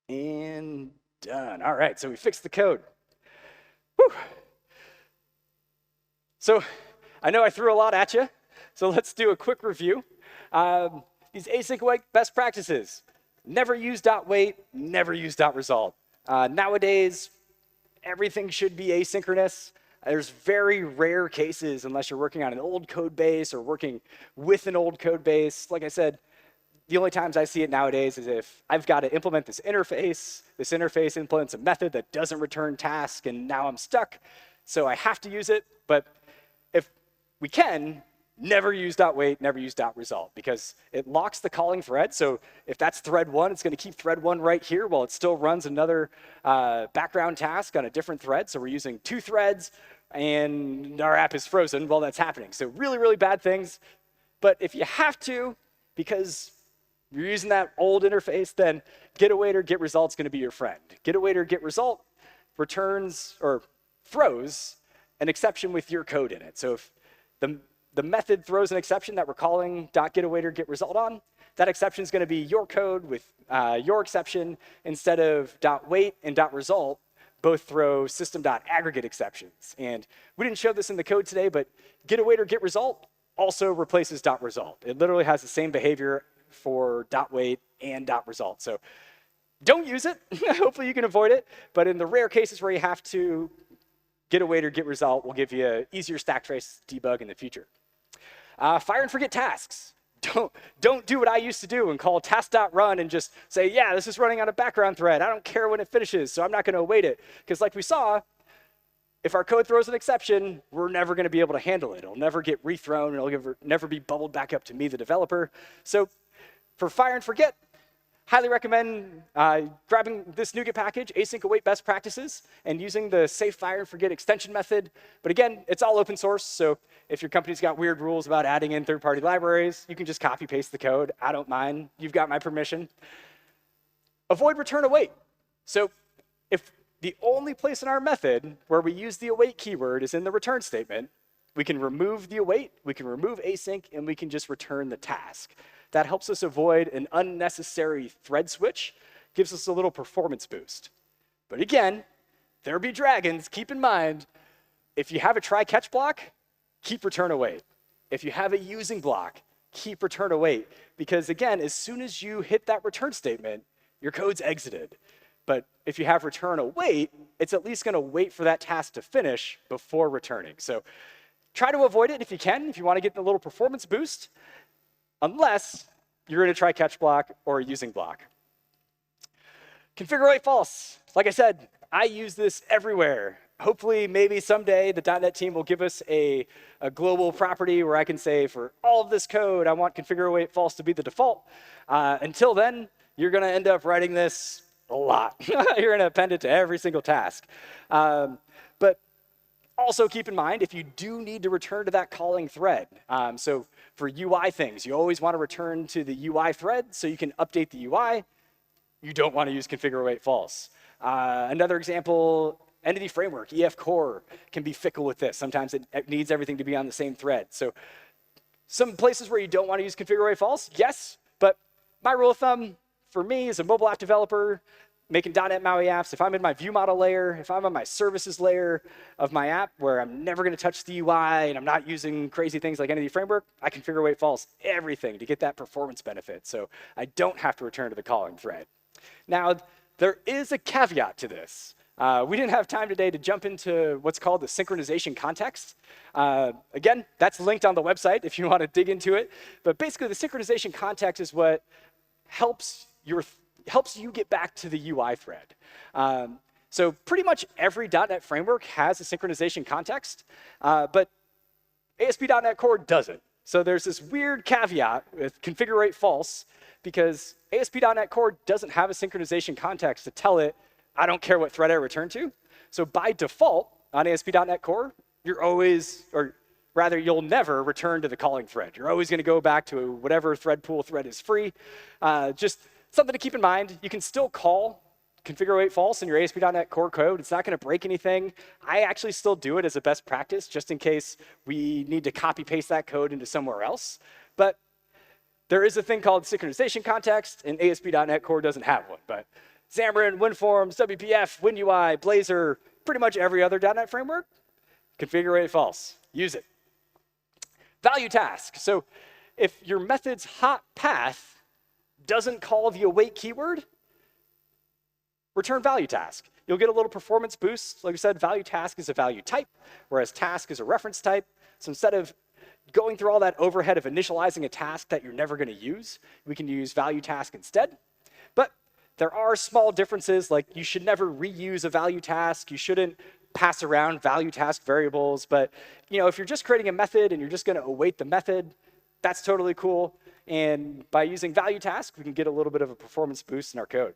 And done. All right, so we fixed the code. Whew. So I know I threw a lot at you, so let's do a quick review. These async await best practices. Never use .wait, never use .result. Nowadays, everything should be asynchronous. There's very rare cases, unless you're working on an old code base or working with an old code base. Like I said, the only times I see it nowadays is if I've got to implement this interface implements a method that doesn't return task, and now I'm stuck, so I have to use it. But if we can, never use .wait, never use .result, because it locks the calling thread. So if that's thread 1, it's going to keep thread 1 right here while it still runs another background task on a different thread. So we're using 2 threads, and our app is frozen while that's happening. So really, really bad things. But if you have to, because you're using that old interface, then getAwait or getResult is going to be your friend. getAwait or getResult returns or throws an exception with your code in it. So if the method throws an exception that we're calling .getAwait or getResult on, that exception is going to be your code with your exception, instead of .wait and .result both throw system.aggregate exceptions. And we didn't show this in the code today, but getAwait or getResult also replaces .result. It literally has the same behavior for .wait and .result. So don't use it. Hopefully you can avoid it. But in the rare cases where you have to, getAwait or getResult will give you an easier stack trace debug in the future. Fire and forget tasks. Don't do what I used to do and call task.run and just say, yeah, this is running on a background thread. I don't care when it finishes, so I'm not going to await it. Because like we saw, if our code throws an exception, we're never going to be able to handle it. It'll never get rethrown. It'll never be bubbled back up to me, the developer. So for fire and forget, highly recommend grabbing this NuGet package, async await best practices, and using the safe fire and forget extension method. But again, it's all open source. So if your company's got weird rules about adding in third-party libraries, you can just copy paste the code. I don't mind. You've got my permission. Avoid return await. So if the only place in our method where we use the await keyword is in the return statement, we can remove the await, we can remove async, and we can just return the task. That helps us avoid an unnecessary thread switch, gives us a little performance boost. But again, there be dragons. Keep in mind, if you have a try-catch block, keep return await. If you have a using block, keep return await. Because again, as soon as you hit that return statement, your code's exited. But if you have return await, it's at least going to wait for that task to finish before returning. So try to avoid it if you can, if you want to get a little performance boost, unless you're in a try-catch block or a using block. Configure await false. Like I said, I use this everywhere. Hopefully, maybe someday the .NET team will give us a global property where I can say, for all of this code, I want configure await false to be the default. Until then, you're going to end up writing this a lot. You're going to append it to every single task. But also keep in mind, if you do need to return to that calling thread, so for UI things, you always want to return to the UI thread so you can update the UI. You don't want to use configure await false. Another example, Entity Framework, EF Core, can be fickle with this. Sometimes it needs everything to be on the same thread. So some places where you don't want to use configure await false, yes, but my rule of thumb, for me, as a mobile app developer, making .NET MAUI apps, if I'm in my view model layer, if I'm on my services layer of my app where I'm never going to touch the UI and I'm not using crazy things like Entity Framework, I configure await false everything to get that performance benefit. So I don't have to return to the calling thread. Now, there is a caveat to this. We didn't have time today to jump into what's called the synchronization context. Again, that's linked on the website if you want to dig into it. But basically, the synchronization context is what helps you get back to the UI thread. So pretty much every .NET framework has a synchronization context, but ASP.NET Core doesn't. So there's this weird caveat with configure await false because ASP.NET Core doesn't have a synchronization context to tell it, I don't care what thread I return to. So by default on ASP.NET Core, you're always, or rather, you'll never return to the calling thread. You're always going to go back to whatever thread pool thread is free. Just something to keep in mind. You can still call configure await false in your ASP.NET Core code. It's not going to break anything. I actually still do it as a best practice, just in case we need to copy paste that code into somewhere else. But there is a thing called synchronization context, and ASP.NET Core doesn't have one. But Xamarin, WinForms, WPF, WinUI, Blazor, pretty much every other .NET framework, configure await false. Use it. Value task. So if your method's hot path doesn't call the await keyword, return value task. You'll get a little performance boost. Like I said, value task is a value type, whereas task is a reference type. So instead of going through all that overhead of initializing a task that you're never going to use, we can use value task instead. But there are small differences, like you should never reuse a value task. You shouldn't pass around value task variables. But if you're just creating a method and you're just going to await the method, that's totally cool. And by using value task, we can get a little bit of a performance boost in our code.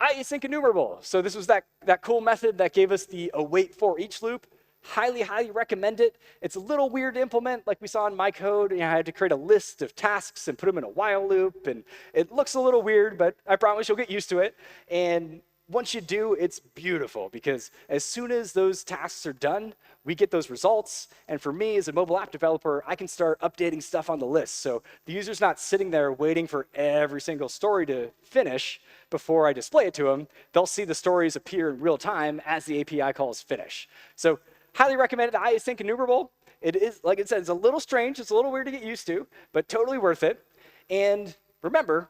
Async enumerable. So this was that cool method that gave us the await for each loop. Highly, highly recommend it. It's a little weird to implement, like we saw in my code. I had to create a list of tasks and put them in a while loop. And it looks a little weird, but I promise you'll get used to it. And once you do, it's beautiful because as soon as those tasks are done, we get those results. And for me as a mobile app developer, I can start updating stuff on the list. So the user's not sitting there waiting for every single story to finish before I display it to them. They'll see the stories appear in real time as the API calls finish. So highly recommended async enumerable. It is, like I said, it's a little strange. It's a little weird to get used to, but totally worth it. And remember,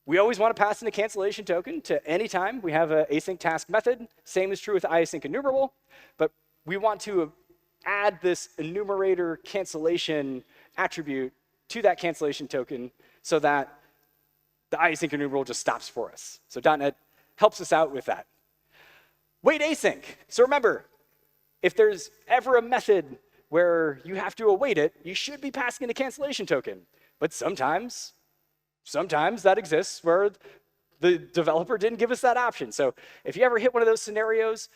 we always want to pass in a cancellation token to any time we have an async task method. Same is true with async enumerable, but we want to add this enumerator cancellation attribute to that cancellation token so that the async enumerable just stops for us. So .NET helps us out with that. Wait async. So remember, if there's ever a method where you have to await it, you should be passing in a cancellation token. But sometimes that exists where the developer didn't give us that option. So if you ever hit one of those scenarios,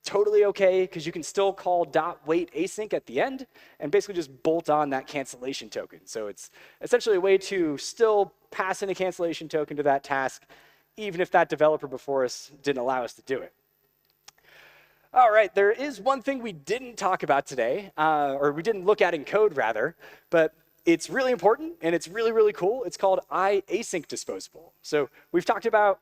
totally okay, because you can still call .wait async at the end and basically just bolt on that cancellation token. So it's essentially a way to still pass in a cancellation token to that task, even if that developer before us didn't allow us to do it. All right, there is one thing we didn't talk about today, or we didn't look at in code rather, but it's really important and it's really, really cool. It's called async disposable. So we've talked about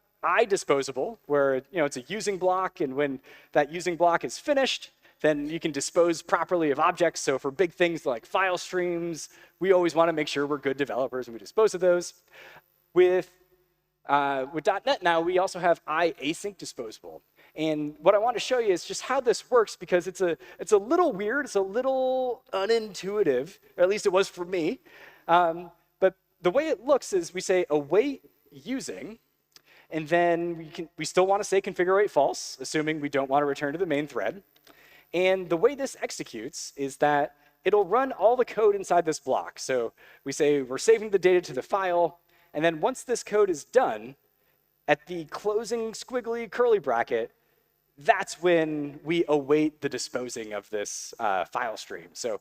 disposable, where it's a using block, and when that using block is finished, then you can dispose properly of objects. So for big things like file streams, we always want to make sure we're good developers and we dispose of those. With .NET now, we also have async disposable. And what I want to show you is just how this works, because it's a little weird, it's a little unintuitive, or at least it was for me. But the way it looks is we say await using, and then we still want to say configure await false, assuming we don't want to return to the main thread. And the way this executes is that it'll run all the code inside this block. So we say we're saving the data to the file, and then once this code is done, at the closing squiggly curly bracket, that's when we await the disposing of this file stream. So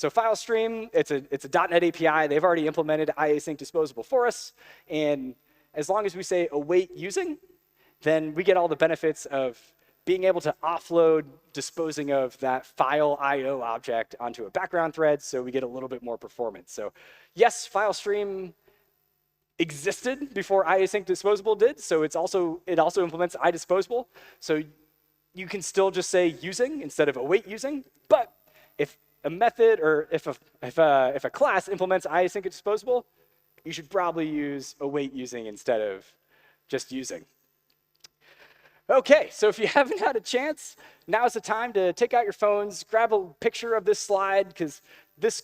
file stream, it's a .NET API. They've already implemented async disposable for us, and as long as we say await using, then we get all the benefits of being able to offload disposing of that file IO object onto a background thread, so we get a little bit more performance. So yes, file stream existed before async disposable did, so it also implements idisposable. So you can still just say using instead of await using, but if a method or if a class implements async disposable, you should probably use await using instead of just using. Okay, so if you haven't had a chance, now's the time to take out your phones, grab a picture of this slide, because this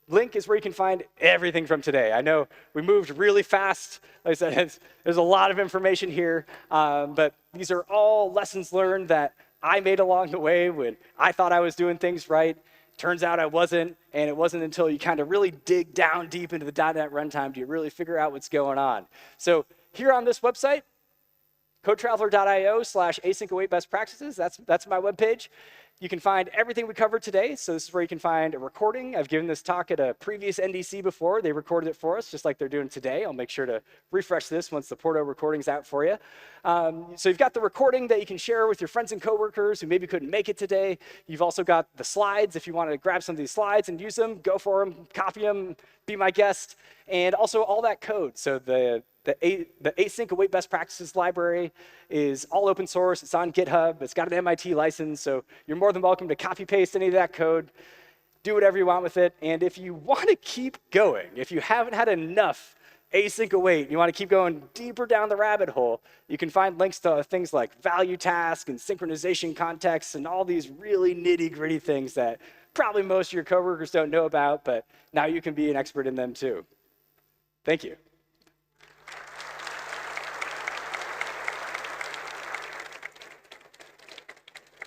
link is where you can find everything from today. I know we moved really fast. Like I said, there's a lot of information here, but these are all lessons learned that I made along the way when I thought I was doing things right. Turns out I wasn't, and it wasn't until you kind of really dig down deep into the .NET runtime do you really figure out what's going on. So here on this website, codetraveler.io/async await best practices, that's my webpage. You can find everything we covered today. So this is where you can find a recording. I've given this talk at a previous NDC before. They recorded it for us, just like they're doing today. I'll make sure to refresh this once the Porto recording's out for you. So you've got the recording that you can share with your friends and coworkers who maybe couldn't make it today. You've also got the slides. If you want to grab some of these slides and use them, go for them, copy them, be my guest. And also all that code. So the async await best practices library is all open source. It's on GitHub. It's got an MIT license, so you're more than welcome to copy paste any of that code. Do whatever you want with it. And if you want to keep going, if you haven't had enough async await, you want to keep going deeper down the rabbit hole, you can find links to things like value task and synchronization contexts and all these really nitty-gritty things that probably most of your coworkers don't know about, but now you can be an expert in them too. Thank you.